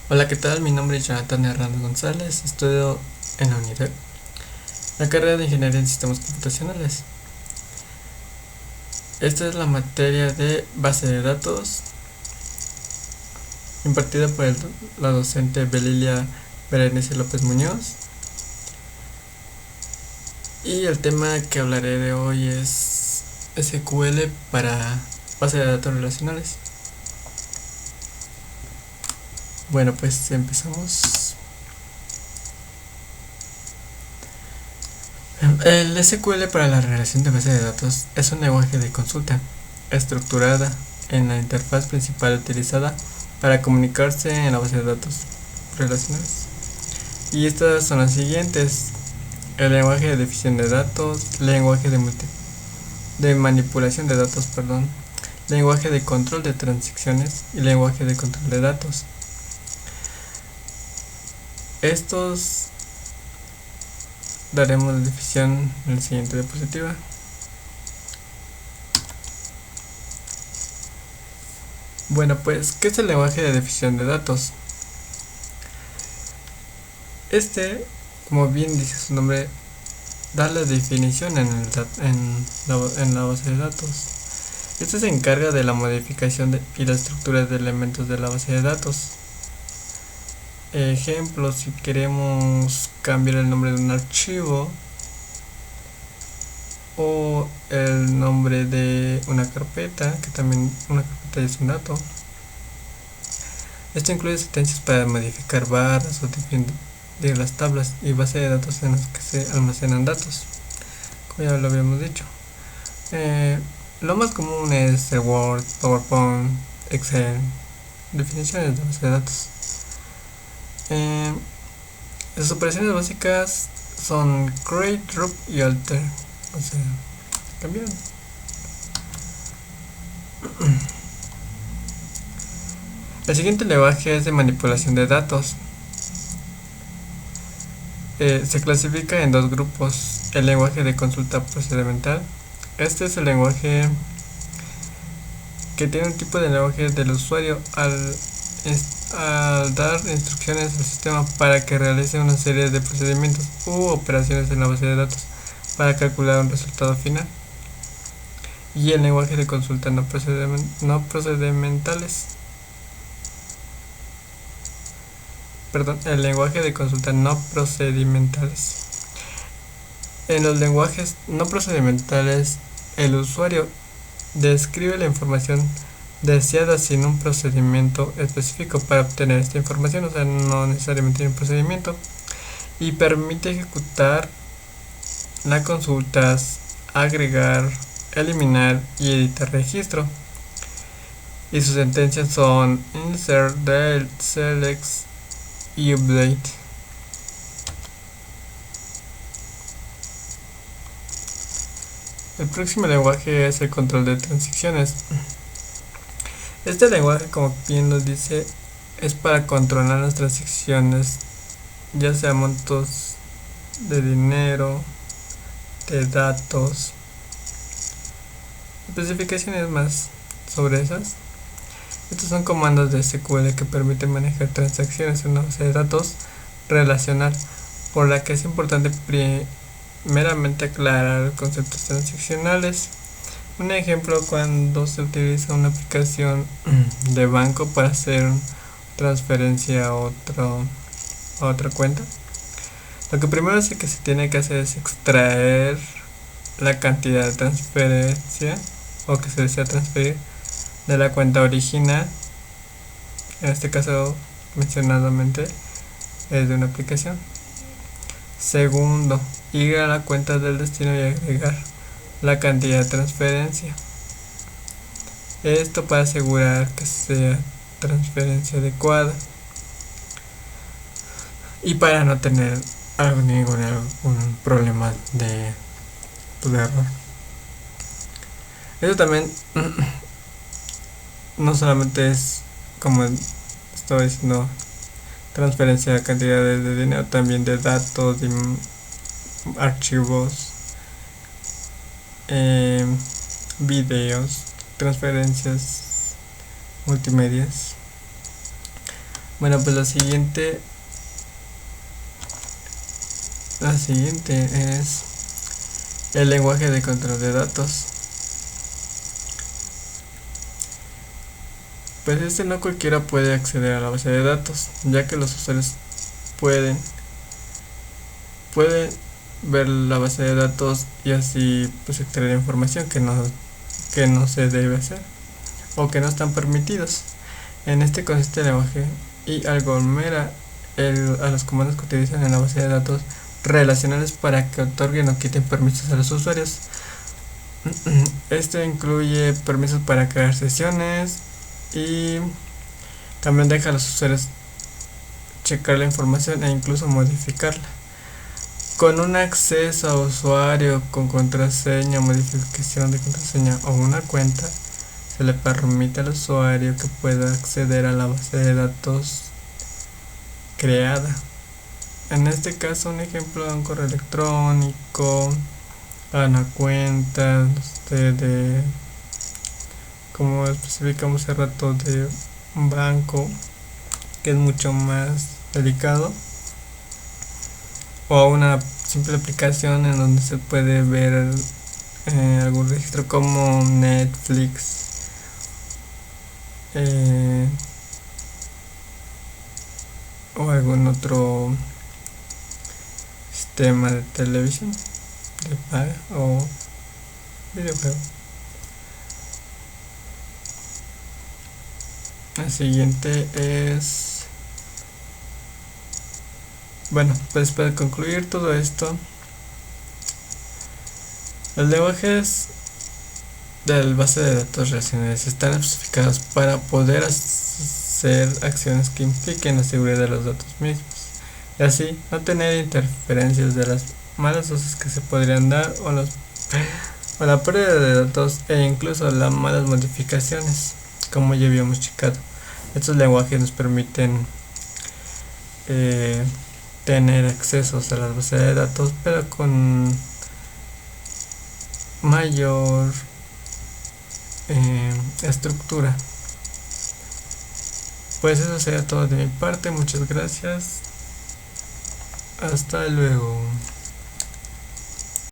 Hola, ¿qué tal? Mi nombre es Jonathan Hernández González, estudio en la UNIDEP, la carrera de Ingeniería en Sistemas Computacionales. Esta es la materia de base de datos, impartida por la docente Belilia Berenice López Muñoz. Y el tema que hablaré de hoy es SQL para base de datos relacionales. Bueno, pues empezamos. El SQL para la relación de base de datos es un lenguaje de consulta estructurada en la interfaz principal utilizada para comunicarse en la base de datos relacionales. Y estas son las siguientes: el lenguaje de definición de datos, lenguaje de manipulación de datos, lenguaje de control de transiciones y lenguaje de control de datos. Estos daremos definición en la siguiente diapositiva. Bueno, pues, ¿qué es el lenguaje de definición de datos? Como bien dice su nombre, da la definición en la base de datos. Se encarga de la modificación y la estructura de elementos de la base de datos. Ejemplo, si queremos cambiar el nombre de un archivo o el nombre de una carpeta, que también una carpeta es un dato. Esto incluye sentencias para modificar barras o definir las tablas y base de datos en las que se almacenan datos, como ya lo habíamos dicho. Lo más común es el Word, PowerPoint, Excel, definiciones de base de datos. Las operaciones básicas son create, drop y alter, o sea, cambiar. El siguiente lenguaje es de manipulación de datos. Se clasifica en dos grupos: el lenguaje de consulta procedimental. Este es el lenguaje que tiene un tipo de lenguaje del usuario al dar instrucciones al sistema para que realice una serie de procedimientos u operaciones en la base de datos para calcular un resultado final. Y el lenguaje de consulta no procedimentales. El lenguaje de consulta no procedimentales. En los lenguajes no procedimentales, el usuario describe la información deseada sin un procedimiento específico para obtener esta información, o sea, no necesariamente tiene un procedimiento, y permite ejecutar las consultas, agregar, eliminar y editar registro. Y sus sentencias son insert, delete, select y update. El próximo lenguaje es el control de transiciones. Este lenguaje, como bien nos dice, es para controlar las transacciones, ya sea montos de dinero, de datos, especificaciones más sobre esas. Estos son comandos de SQL que permiten manejar transacciones en una base de datos relacional, por la que es importante primeramente aclarar conceptos transaccionales. Un ejemplo: cuando se utiliza una aplicación de banco para hacer transferencia a otra cuenta, lo que primero que se tiene que hacer es extraer la cantidad de transferencia o que se desea transferir de la cuenta original, en este caso mencionadamente es de una aplicación. Segundo, ir a la cuenta del destino y agregar la cantidad de transferencia. Esto para asegurar que sea transferencia adecuada y para no tener ningún problema de error. Esto también no solamente es, como estaba diciendo, transferencia de cantidades de dinero, también de datos, de archivos, videos, transferencias multimedias. Bueno, pues la siguiente es el lenguaje de control de datos. Pues no cualquiera puede acceder a la base de datos, ya que los usuarios pueden ver la base de datos y así pues extraer información que no se debe hacer o que no están permitidos. En este consiste el lenguaje y aglomera a los comandos que utilizan en la base de datos relacionales para que otorguen o quiten permisos a los usuarios. Esto incluye permisos para crear sesiones y también deja a los usuarios checar la información e incluso modificarla. Con un acceso a usuario con contraseña, modificación de contraseña o una cuenta, se le permite al usuario que pueda acceder a la base de datos creada. En este caso, un ejemplo de un correo electrónico, a una cuenta de como especificamos hace rato, de un banco, que es mucho más delicado, o a una simple aplicación en donde se puede ver algún registro como Netflix, o algún otro sistema de televisión de paga o videojuego. La siguiente es, bueno, pues para concluir todo esto, los lenguajes de la base de datos relacionales están especificados para poder hacer acciones que impliquen la seguridad de los datos mismos y así no tener interferencias de las malas usos que se podrían dar o la pérdida de datos e incluso las malas modificaciones, como ya habíamos checado. Estos lenguajes nos permiten tener accesos a las bases de datos, pero con mayor estructura. Pues eso sería todo de mi parte. Muchas gracias. Hasta luego.